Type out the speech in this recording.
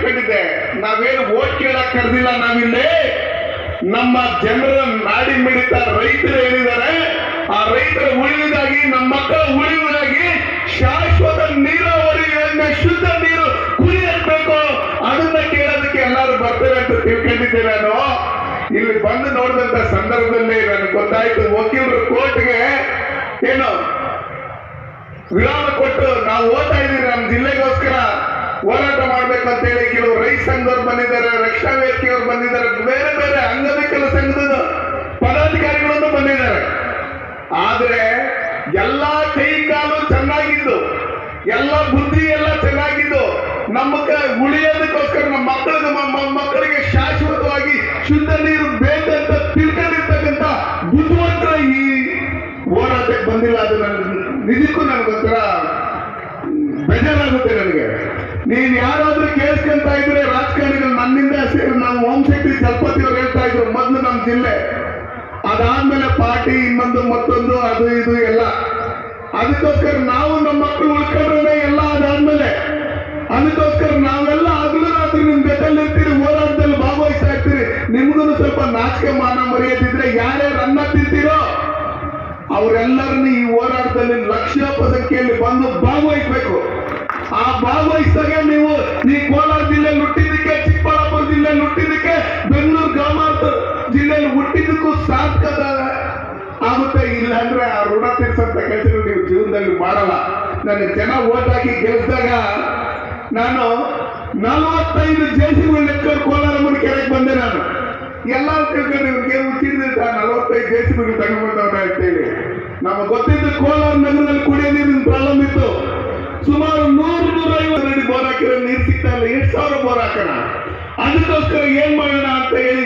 ಕೇಳ್ಕೊಂಡಿದ್ದೆ, ನಾವೇನು ಓಟ್ ಕೇಳಕ್ ಕರೆದಿಲ್ಲ, ನಾವಿಲ್ಲಿ ನಮ್ಮ ಜನರ ನಾಡಿ ಮಿಡಿತ ರೈತರು ಏನಿದ್ದಾರೆ ಆ ರೈತರ ಉಳಿವಿಗಾಗಿ, ನಮ್ಮ ಮಕ್ಕಳ ಉಳಿವಿಗಾಗಿ ಶಾಶ್ವತ ನೀರಾವರಿ ಯೋಜನೆ, ಶುದ್ಧ ನೀರು ಕುಡಿಯಬೇಕು, ಅದನ್ನ ಕೇಳೋದಕ್ಕೆ ಎಲ್ಲರೂ ಬರ್ತಾರೆ ಅಂತ ತಿಳ್ಕೊಂಡಿದ್ದೆ. ನಾನು ಇಲ್ಲಿ ಬಂದು ನೋಡಿದಂತ ಸಂದರ್ಭದಲ್ಲಿ ನನಗೆ ಗೊತ್ತಾಯ್ತು, ವಕೀಲರು ಕೋರ್ಟ್ಗೆ ಏನು ವಿರಾಮ ಕೊಟ್ಟು ನಾವು ಓದ್ತಾ ಇದ್ದೀವಿ, ನಮ್ಮ ಜಿಲ್ಲೆಗೋಸ್ಕರ ಹೋರಾಟ ಮಾಡ್ಬೇಕು ಅಂತ ಹೇಳಿ ಕೆಲವು ರೈತ ಸಂಘದವ್ರು ಬಂದಿದ್ದಾರೆ, ರಕ್ಷಣಾ ವೇದಿಕೆಯವರು ಬಂದಿದ್ದಾರೆ, ಬೇರೆ ಬೇರೆ ಅಂಗವಿಕಲ ಸಂಘದ ಪದಾಧಿಕಾರಿಗಳನ್ನು ಬಂದಿದ್ದಾರೆ. ಆದ್ರೆ ಎಲ್ಲಾ ಕೈ ಕಾಲು ಚೆನ್ನಾಗಿದ್ದು, ಎಲ್ಲ ಬುದ್ಧಿ ಎಲ್ಲ ಚೆನ್ನಾಗಿದ್ದು, ನಮಗೆ ಉಳಿಯೋದಕ್ಕೋಸ್ಕರ ನಮ್ಮ ಮಕ್ಕಳಿಗೆ ಶಾಶ್ವತವಾಗಿ ಶುದ್ಧ ನೀರು ಬೇಕಂತ ತಿಳ್ಕೊಂಡಿರ್ತಕ್ಕಂಥ ಬುದ್ಧಿವಂತರ ಈ ಹೋರಾಟಕ್ಕೆ ಬಂದಿಲ್ಲ. ಅದು ನಿಜಕ್ಕೂ ನನಗೊಂಥರ ಬೇಜಾರಾಗುತ್ತೆ ನನಗೆ. ನೀನ್ ಯಾರಾದ್ರೂ ಕೇಳಿಸ್ಕೊಂತ ಇದ್ರೆ ರಾಜಕಾರಣಿಗಳು ನನ್ನಿಂದ ಸೇರಿ, ನಾವು ಓಂಶಕ್ತಿ ಚಲಪತಿ ಅವ್ರು ಹೇಳ್ತಾ ಇದ್ರು ಮೊದಲು ನಮ್ಮ ಜಿಲ್ಲೆ, ಅದಾದ್ಮೇಲೆ ಪಾರ್ಟಿ ಇನ್ನೊಂದು ಮತ್ತೊಂದು ಅದು ಇದು ಎಲ್ಲ. ಅದಕ್ಕೋಸ್ಕರ ನಾವು ನಮ್ಮ ಮಕ್ಕಳು ಉಳ್ಕೊಂಡ್ರೆ ಎಲ್ಲ ಅದಾದ್ಮೇಲೆ, ಅದಕ್ಕೋಸ್ಕರ ನಾವೆಲ್ಲ ಹಗಲು ರಾತ್ರಿ ನಿಮ್ ಜೊತೆಲಿರ್ತೀರಿ, ಹೋರಾಟದಲ್ಲಿ ಭಾಗವಹಿಸ್ತಾ ಇರ್ತೀರಿ. ನಿಮ್ಗೂ ಸ್ವಲ್ಪ ನಾಚಿಕೆ ಮಾನ ಮರೆಯದಿದ್ರೆ ಯಾರ್ಯಾರು ಅನ್ನ ತಿಂತೀರೋ ಅವರೆಲ್ಲರನ್ನು ಈ ಹೋರಾಟದಲ್ಲಿ ಲಕ್ಷಾಪ ಸಂಖ್ಯೆಯಲ್ಲಿ ಬಂದು ಭಾಗವಹಿಸಬೇಕು. ಆ ಭಾಗವಹಿಸಿದಾಗ ನೀವು ಈ ಕೋಲಾರ ಜಿಲ್ಲೆಯಲ್ಲಿ ಹುಟ್ಟಿದ್ದಕ್ಕೆ, ಚಿಕ್ಕಬಳ್ಳಾಪುರ ಜಿಲ್ಲೆಯಲ್ಲಿ ಹುಟ್ಟಿದ್ದಕ್ಕೆ, ಬೆಂಗಳೂರು ಗ್ರಾಮಾಂತರ ಜಿಲ್ಲೆಯಲ್ಲಿ ಹುಟ್ಟಿದ್ದಕ್ಕೂ ಸಾರ್ಥಕ ಆಗುತ್ತೆ. ಇಲ್ಲ ಅಂದ್ರೆ ಆ ಋಣ ತೀರ್ಸಂತ ಕೆಲಸಗಳು ನೀವು ಜೀವನದಲ್ಲಿ ಮಾಡಲ್ಲ. ನನಗೆ ಜನ ಓಟ್ ಹಾಕಿ ಗೆಲ್ಲಿಸಿದಾಗ ನಾನು 45 ಜೆಸಿಬಿ ಲೆಕ್ಕ ಕೋಲಾರ ಕೆರೆಗೆ ಬಂದೆ. ನಾನು ಎಲ್ಲ ತಿಳ್ಕೊಂಡು ಇವ್ರಿಗೆ ಹುಟ್ಟಿದ್ರೆ 45 ಜೆಸಿಬಿಗಳು ತಗೊಂಡ್ಬಂದವ್ರೆ ಅಂತೇಳಿ. ನಮಗೆ ಗೊತ್ತಿದ್ದು ಕೋಲಾರ ನಗರದಲ್ಲಿ ಕುಡಿಯೋ ನೀರಿನ ಪ್ರಾಬ್ಲಮ್ ಇತ್ತು. ಸುಮಾರು 100-150 ಅಡಿ ಬೋರ್ ಹಾಕಿರೋ ನೀರು ಸಿಗ್ತಾ ಇಲ್ಲ. 8,000 ಬೋರ್ ಹಾಕೋಣ, ಅದಕ್ಕೋಸ್ಕರ ಏನ್ ಮಾಡೋಣ ಅಂತ ಹೇಳಿ